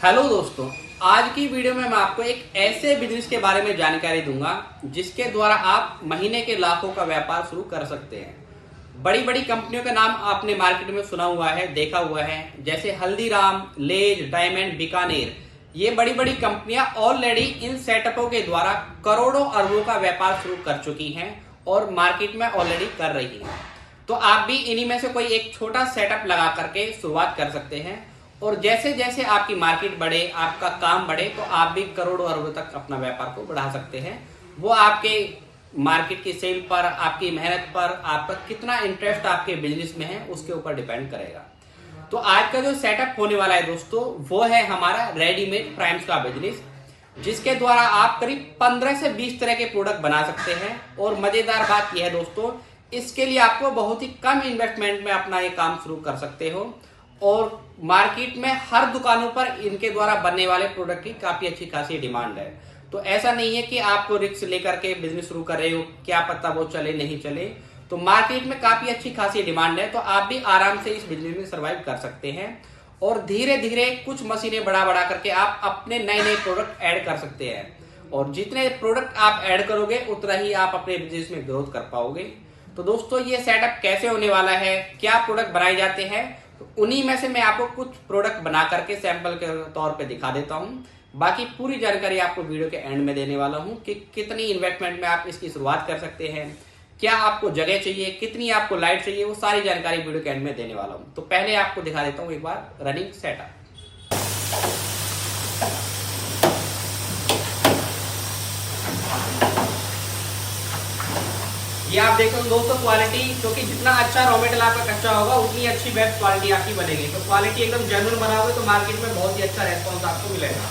Hello दोस्तों, आज की वीडियो में मैं आपको एक ऐसे बिजनेस के बारे में जानकारी दूंगा जिसके द्वारा आप महीने के लाखों का व्यापार शुरू कर सकते हैं। बड़ी बड़ी कंपनियों का नाम आपने मार्केट में सुना हुआ है, देखा हुआ है, जैसे हल्दीराम, लेज, डायमंड, बीकानेर। ये बड़ी बड़ी कंपनियां ऑलरेडी इन सेटअपों के द्वारा करोड़ों अरबों का व्यापार शुरू कर चुकी हैं और मार्केट में ऑलरेडी कर रही हैं। तो आप भी इन्हीं में से कोई एक छोटा सेटअप लगा करके शुरुआत कर सकते हैं और जैसे जैसे आपकी मार्केट बढ़े, आपका काम बढ़े, तो आप भी करोड़ों अरबों तक अपना व्यापार को बढ़ा सकते हैं। वो आपके मार्केट की सेल पर, आपकी मेहनत पर, आपका कितना इंटरेस्ट आपके बिजनेस में है उसके ऊपर डिपेंड करेगा। तो आज का जो सेटअप होने वाला है दोस्तों, वो है हमारा रेडीमेड प्राइम्स का बिजनेस, जिसके द्वारा आप करीब 15 से 20 तरह के प्रोडक्ट बना सकते हैं। और मजेदार बात यह है दोस्तों, इसके लिए आपको बहुत ही कम इन्वेस्टमेंट में अपना ये काम शुरू कर सकते हो और मार्केट में हर दुकानों पर इनके द्वारा बनने वाले प्रोडक्ट की काफी अच्छी खासी डिमांड है। तो ऐसा नहीं है कि आपको रिस्क लेकर के बिजनेस शुरू कर रहे हो, क्या पता वो चले नहीं चले। तो मार्केट में काफी अच्छी खासी डिमांड है, तो आप भी आराम से इस बिजनेस में सर्वाइव कर सकते हैं और धीरे धीरे कुछ मशीनें बढ़ा बढ़ा करके आप अपने नए नए प्रोडक्ट ऐड कर सकते हैं। और जितने प्रोडक्ट आप ऐड करोगे उतना ही आप अपने बिजनेस में ग्रोथ कर पाओगे। तो दोस्तों, ये सेटअप कैसे होने वाला है, क्या प्रोडक्ट बनाए जाते हैं, तो उन्हीं में से मैं आपको कुछ प्रोडक्ट बना करके सैंपल के तौर पे दिखा देता हूं। बाकी पूरी जानकारी आपको वीडियो के एंड में देने वाला हूं कि कितनी इन्वेस्टमेंट में आप इसकी शुरुआत कर सकते हैं, क्या आपको जगह चाहिए, कितनी आपको लाइट चाहिए, वो सारी जानकारी वीडियो के एंड में देने वाला हूं। तो पहले आपको दिखा देता हूं एक बार रनिंग सेटअप। ये आप देखो दोस्तों, क्वालिटी, क्योंकि जितना अच्छा रॉ मटेरियल आपका कच्चा होगा उतनी अच्छी बेस्ट क्वालिटी आपकी बनेगी। तो क्वालिटी एकदम जेन्युइन बनाओगे तो मार्केट में बहुत ही अच्छा रेस्पॉन्स आपको मिलेगा।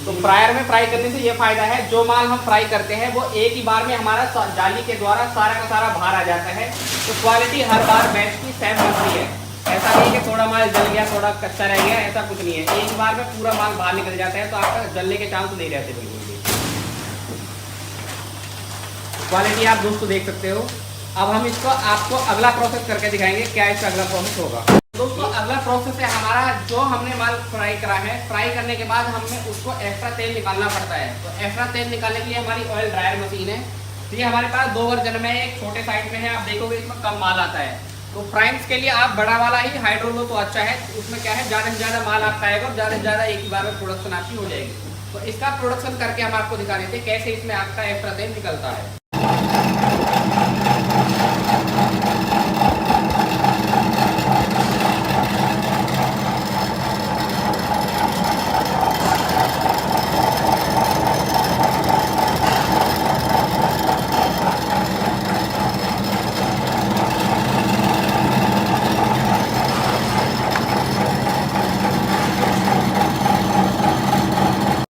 तो फ्रायर में फ्राई करने से ये फायदा है, जो माल हम फ्राई करते हैं वो एक ही बार में हमारा जाली के द्वारा सारा का सारा बाहर आ जाता है। तो क्वालिटी हर बार बैच की सेम बनती है। ऐसा नहीं कि थोड़ा माल जल गया, थोड़ा कच्चा रह गया, ऐसा कुछ नहीं है। एक बार में पूरा माल बाहर निकल जाता है, तो आपका जलने के चांस नहीं रहते बिल्कुल भी। क्वालिटी आप दोस्तों देख सकते हो। अब हम इसको आपको अगला प्रोसेस करके दिखाएंगे, क्या इसका अगला प्रोसेस होगा। दोस्तों, अगला प्रोसेस है हमारा, जो हमने माल फ्राई करा है, फ्राई करने के बाद हमें उसको एक्स्ट्रा तेल निकालना पड़ता है। तो एक्स्ट्रा तेल निकालने के लिए हमारी ऑयल ड्रायर मशीन है। तो ये हमारे पास 2 वर्जन में है, एक छोटे साइज में है, आप देखोगे इसमें कम माल आता है। तो फ्राइम्स के लिए आप बड़ा वाला ही हाइड्रो लो तो अच्छा है, उसमें क्या है, ज़्यादा से ज़्यादा माल आपका आएगा और ज़्यादा से ज़्यादा एक ही बार में प्रोडक्शन आपकी हो जाएगी। तो इसका प्रोडक्शन करके हम आपको दिखा देते हैं कैसे इसमें आपका एक्स्ट्रा तेल निकलता है।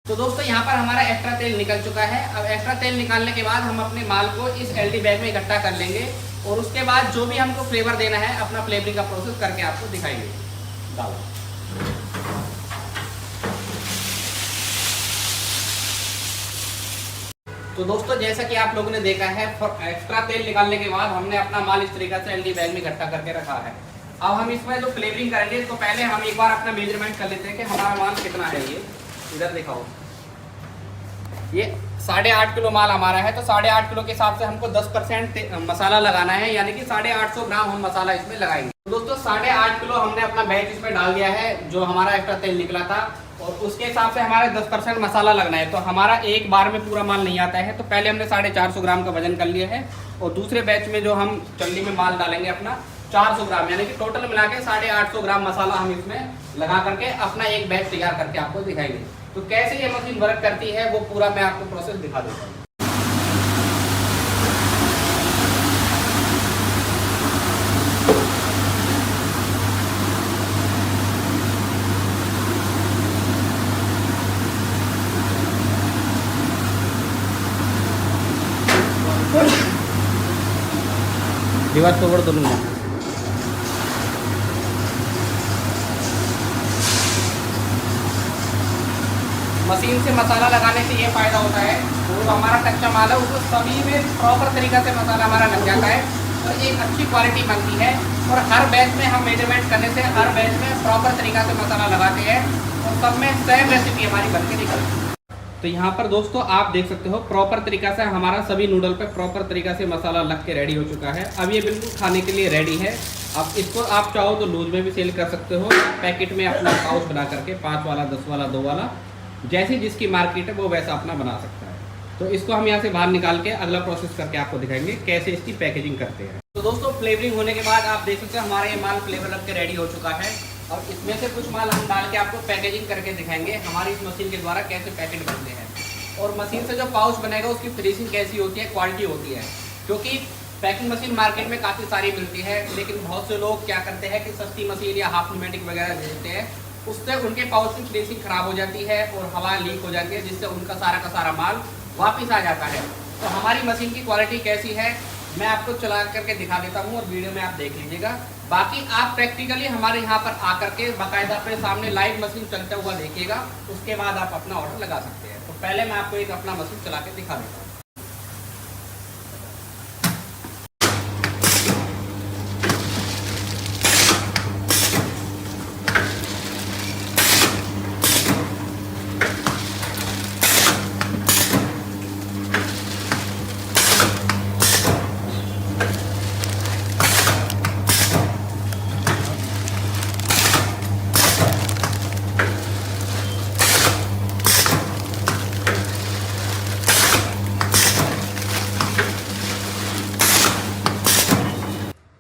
तो दोस्तों, यहाँ पर हमारा एक्स्ट्रा तेल निकल चुका है। अब एक्स्ट्रा तेल निकालने के बाद हम अपने माल को इस एलडी बैग में इकट्ठा कर लेंगे और उसके बाद जो भी हमको फ्लेवर देना है अपना फ्लेवरिंग का प्रोसेस करके आपको दिखाएंगे। तो दोस्तों, जैसा कि आप लोगों ने देखा है, एक्स्ट्रा तेल निकालने के बाद हमने अपना माल इस तरीके से एलडी बैग में इकट्ठा करके रखा है। अब हम इसमें जो फ्लेवरिंग करेंगे, तो पहले हम एक बार अपना मेजरमेंट कर लेते हैं कि हमारा माल कितना है। ये इधर दिखाओ, ये 8.5 किलो माल हमारा है। तो 8.5 किलो के हिसाब से हमको 10% मसाला लगाना है, यानी कि 850 ग्राम हम मसाला इसमें लगाएंगे। तो दोस्तों, 8.5 किलो हमने अपना बैच इसमें डाल दिया है, जो हमारा एक्स्ट्रा तेल निकला था, और उसके हिसाब से हमारे 10% मसाला लगना है। तो हमारा एक बार में पूरा माल नहीं आता है, तो पहले हमने 450 ग्राम का वजन कर लिया है और दूसरे बैच में जो हम चल्ली में माल डालेंगे अपना 400 ग्राम, यानी कि टोटल मिला के 850 ग्राम मसाला हम इसमें लगा करके अपना एक बैच तैयार करके आपको दिखाएंगे। तो कैसे ये मशीन वर्क करती है वो पूरा मैं आपको प्रोसेस दिखा देता हूँ। रिवर्स फॉरवर्ड दोनों में। मशीन से मसाला लगाने से ये फ़ायदा होता है, जो हमारा कच्चा माल है उसको सभी में प्रॉपर तरीक़ा से मसाला हमारा लग जाता है और एक अच्छी क्वालिटी बनती है। और हर बैच में हम मेजरमेंट करने से हर बैच में प्रॉपर तरीक़ा से मसाला लगाते हैं और सब में सेम रेसिपी हमारी बन के निकलती है। तो यहाँ पर दोस्तों आप देख सकते हो प्रॉपर तरीक़ा से हमारा सभी नूडल पे प्रॉपर तरीक़ा से मसाला लग के रेडी हो चुका है। अब ये बिल्कुल खाने के लिए रेडी है। अब इसको आप चाहो तो लूज में भी सेल कर सकते हो, पैकेट में अपना पाउच बना करके 5 वाला, 10 वाला, 2 वाला, जैसी जिसकी मार्केट है वो वैसा अपना बना सकता है। तो इसको हम यहाँ से बाहर निकाल के अगला प्रोसेस करके आपको दिखाएंगे कैसे इसकी पैकेजिंग करते हैं। तो दोस्तों फ्लेवरिंग होने के बाद आप देख सकते हैं हमारा ये माल फ्लेवर लग के रेडी हो चुका है। और इसमें से कुछ माल हम डाल के आपको पैकेजिंग करके दिखाएंगे हमारी इस मशीन के द्वारा कैसे पैकेट बनते हैं और मशीन से जो पाउच बनेगा उसकी फिनिशिंग कैसी होती है, क्वालिटी होती है। क्योंकि पैकिंग मशीन मार्केट में काफ़ी सारी मिलती है, लेकिन बहुत से लोग क्या करते हैं कि सस्ती मशीन या हाफ न्यूमेटिक वगैरह देते हैं, उससे उनके पाउच की फिनिशिंग खराब हो जाती है और हवा लीक हो जाती है, जिससे उनका सारा का सारा माल वापस आ जाता है। तो हमारी मशीन की क्वालिटी कैसी है मैं आपको चला करके दिखा देता हूँ और वीडियो में आप देख लीजिएगा। बाकी आप प्रैक्टिकली हमारे यहाँ पर आकर के बाकायदा अपने सामने लाइव मशीन चलता हुआ देखिएगा, उसके बाद आप अपना ऑर्डर लगा सकते हैं। तो पहले मैं आपको एक अपना मशीन चला के दिखा देता हूँ।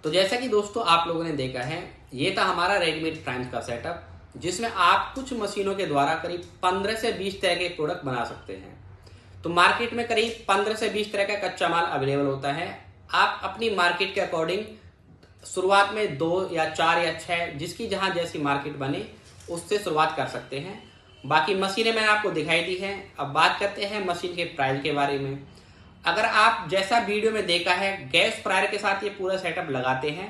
तो जैसा कि दोस्तों आप लोगों ने देखा है, ये था हमारा रेडीमेड फ्राइज का सेटअप, जिसमें आप कुछ मशीनों के द्वारा करीब 15 से 20 तरह के प्रोडक्ट बना सकते हैं। तो मार्केट में करीब 15 से 20 तरह का कच्चा माल अवेलेबल होता है। आप अपनी मार्केट के अकॉर्डिंग शुरुआत में 2 या 4 या 6 जिसकी जहां जैसी मार्केट बने उससे शुरुआत कर सकते हैं। बाकी मशीनें मैंने आपको दिखाई दी हैं। अब बात करते हैं मशीन के प्राइस के बारे में। अगर आप जैसा वीडियो में देखा है गैस फ्रायर के साथ ये पूरा सेटअप लगाते हैं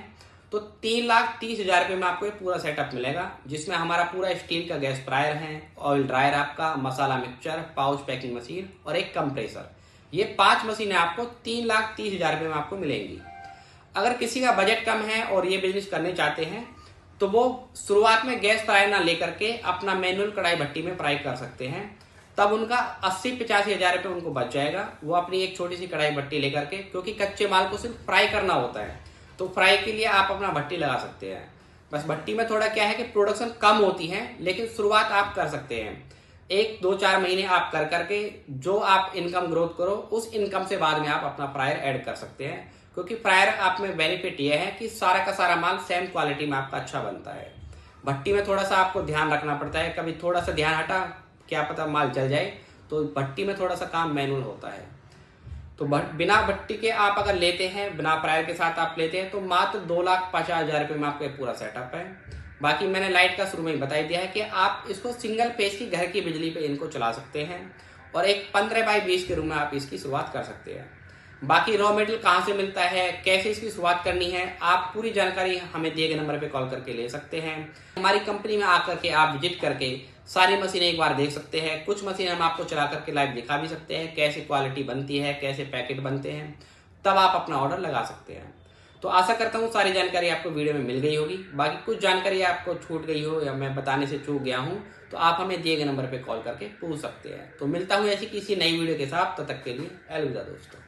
तो 3,30,000 रुपये में आपको ये पूरा सेटअप मिलेगा, जिसमें हमारा पूरा स्टील का गैस फ्रायर है, ऑयल ड्रायर आपका, मसाला मिक्सचर, पाउच पैकिंग मशीन और एक कंप्रेसर। ये 5 मशीनें आपको 3,30,000 रुपये में आपको मिलेंगी। अगर किसी का बजट कम है और ये बिजनेस करने चाहते हैं तो वो शुरुआत में गैस फ्रायर ना लेकर के अपना मैनुअल कढ़ाई भट्टी में फ्राई कर सकते हैं। तब उनका 80-85 हज़ार रुपये उनको बच जाएगा। वो अपनी एक छोटी सी कढ़ाई भट्टी लेकर के, क्योंकि कच्चे माल को सिर्फ फ्राई करना होता है, तो फ्राई के लिए आप अपना भट्टी लगा सकते हैं। बस भट्टी में थोड़ा क्या है कि प्रोडक्शन कम होती है, लेकिन शुरुआत आप कर सकते हैं। 1-2-4 महीने आप कर करके जो आप इनकम ग्रोथ करो, उस इनकम से बाद में आप अपना फ्रायर ऐड कर सकते हैं। क्योंकि फ्रायर आप में बेनिफिट ये है कि सारा का सारा माल सेम क्वालिटी में आपका अच्छा बनता है। भट्टी में थोड़ा सा आपको ध्यान रखना पड़ता है, कभी थोड़ा सा ध्यान हटा क्या पता माल जल जाए, तो भट्टी में थोड़ा सा काम मैनुअल होता है। तो बिना भट्टी के आप अगर लेते हैं, बिना फ्रायर के साथ आप लेते हैं तो मात्र 2,50,000 रुपये में आपका पूरा सेटअप है। बाकी मैंने लाइट का शुरू में ही बता दिया है कि आप इसको सिंगल फेज की घर की बिजली पे इनको चला सकते हैं और एक 15x20 के रूम में आप इसकी शुरुआत कर सकते हैं। बाकी रॉ मटेरियल कहाँ से मिलता है, कैसे इसकी शुरुआत करनी है, आप पूरी जानकारी हमें दिए गए नंबर पे कॉल करके ले सकते हैं। हमारी कंपनी में आकर के आप विजिट करके सारी मशीनें एक बार देख सकते हैं। कुछ मशीनें हम आपको चला करके लाइव दिखा भी सकते हैं कैसे क्वालिटी बनती है, कैसे पैकेट बनते हैं, तब आप अपना ऑर्डर लगा सकते हैं। तो आशा करता हूँ सारी जानकारी आपको वीडियो में मिल गई होगी। बाकी कुछ जानकारी आपको छूट गई हो या मैं बताने से चूक गया हूँ तो आप हमें दिए गए नंबर पर कॉल करके पूछ सकते हैं। तो मिलता हूँ ऐसी किसी नई वीडियो के साथ, तब तक के लिए अलविदा दोस्तों।